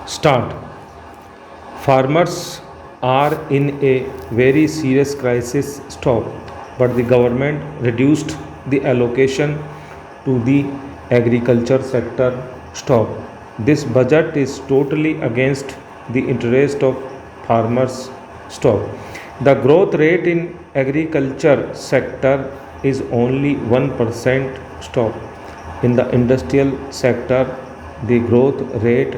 Start. Farmers are in a very serious crisis. Stop. But the government reduced the allocation to the agriculture sector. Stop. This budget is totally against the interest of farmers. Stop. The growth rate in agriculture sector is only 1%. Stop. In the industrial sector, the growth rate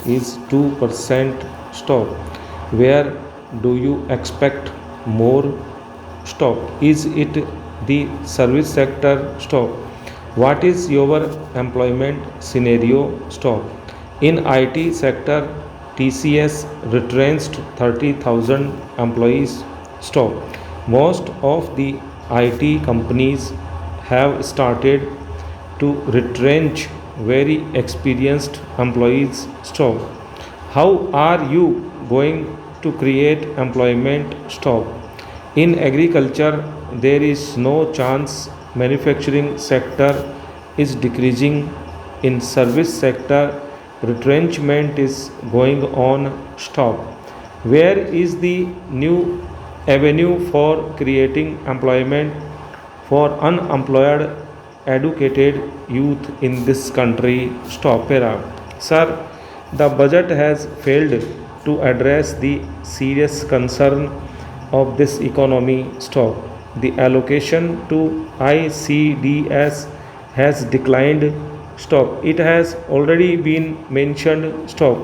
is 2%. Stop. Where do you expect more? Stop. Is it the service sector? Stop. What is your employment scenario? Stop. In IT sector, TCS retrenched 30,000 employees. Stop. Most of the IT companies have started to retrench very experienced employees. Stop. How are you going to create employment? Stop. In agriculture, there is no chance. Manufacturing sector is decreasing. In service sector, retrenchment is going on. Stop. Where is the new avenue for creating employment for unemployed educated youth in this country? Stop. Para. Sir, the budget has failed to address the serious concern of this economy. Stop. The allocation to ICDS has declined. Stop. It has already been mentioned. Stop.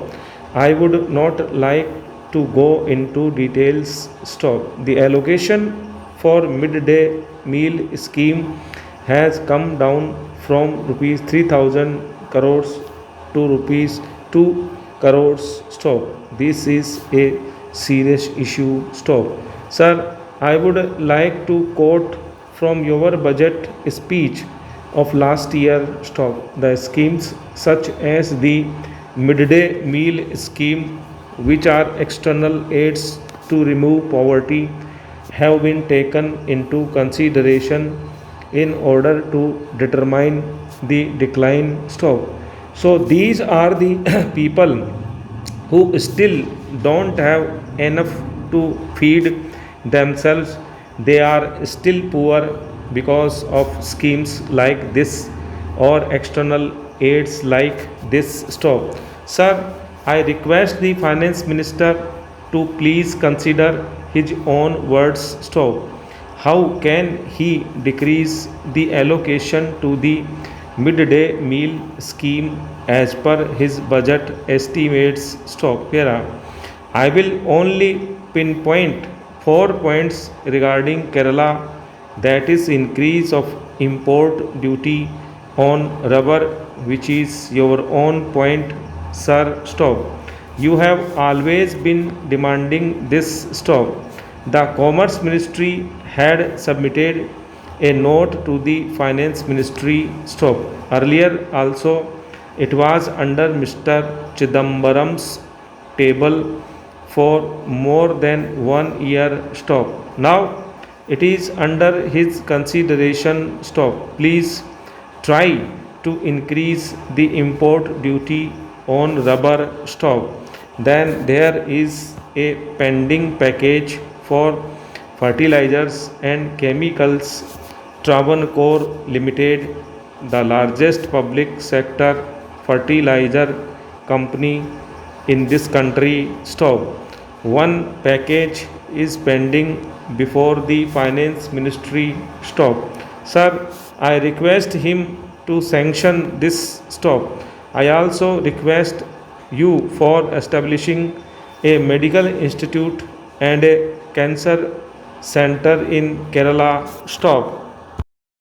I would not like to go into details. Stop. The allocation for midday meal scheme has come down from rupees 3000 crores to rupees 2 crores. Stop. This is a serious issue. Stop. Sir, I would like to quote from your budget speech of last year. Stop. The schemes such as the midday meal scheme, which are external aids to remove poverty, have been taken into consideration in order to determine the decline. Stop. So these are the people who still don't have enough to feed themselves. They are still poor because of schemes like this or external aids like this. Stop. Sir, I request the finance minister to please consider his own words. Stop. How can he decrease the allocation to the midday meal scheme as per his budget estimates? Stop. Here I will only pinpoint 4 points regarding Kerala, that is increase of import duty on rubber, which is your own point. Sir, stop. You have always been demanding this. Stop. The commerce ministry had submitted a note to the finance ministry. Stop. Earlier also it was under Mr. Chidambaram's table for more than 1 year. Stop. Now it is under his consideration. Stop. Please try to increase the import duty on rubber. Stop. Then there is a pending package for fertilizers and chemicals. Travancore Limited, the largest public sector fertilizer company in this country. Stop. One package is pending before the finance ministry. Stop. Sir, I request him to sanction this. Stop. I also request you for establishing a medical institute and a cancer center in Kerala. Stop.